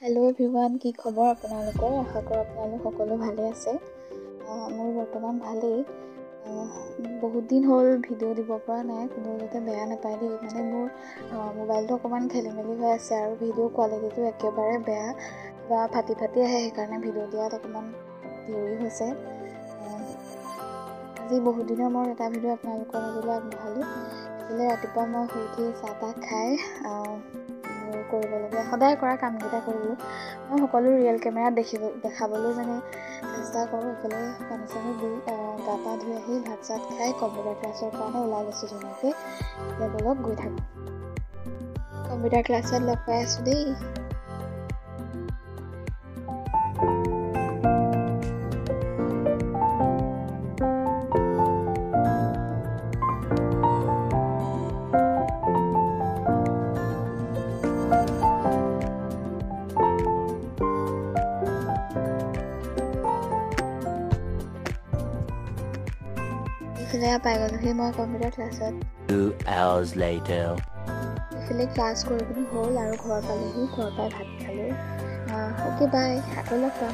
Hello' everyone, কি খবৰ আপোনালোকৰ? আশা কৰোঁ আপোনালোক সকলো ভালে আছে। মোৰ বৰ্তমান ভালেই। বহুত দিন হ'ল ভিডিঅ' দিব পৰা নাই, কোনো যাতে বেয়া নাপায় দেই। মানে মোৰ মোবাইলটো অকণমান খেলি মেলি হৈ আছে আৰু ভিডিঅ' কোৱালিটিটো একেবাৰে বেয়া, কিবা ফাটি ফাটি আহে, সেইকাৰণে ভিডিঅ' দিয়াত অকণমান দেৰি হৈছে। আজি বহুত দিনৰ মূৰত এটা ভিডিঅ' আপোনালোকৰ মাজলৈ আগবঢ়ালোঁ। এইফালে ৰাতিপুৱা মই শুই উঠি চাহ তাহ খাই কৰিবলগীয়া সদায় কৰা কামকেইটা কৰিলোঁ। মই সকলো ৰিয়েল কেমেৰাত দেখাবলৈ চেষ্টা কৰোঁ। এইফালে পানী চানী দি গা পা ধুই আহি ভাত চাত খাই কম্পিউটাৰ ক্লাছৰ কাৰণে ওলাই গৈছোঁ ধুনীয়াকৈ। এতিয়া বলক গৈ থাকোঁ। কম্পিউটাৰ ক্লাছত লগ পাই আছোঁ দেই। এইফালে পাই গ'লোহি মই কম্পিউটাৰ ক্লাছত। 2 hours later. এইফালে ক্লাছ কৰি পিনি হ'ল আৰু ঘৰ পালোহি। ঘৰ পাই ভাত খালোঁ। অ'কে বাই, আকৌ লগ পাম।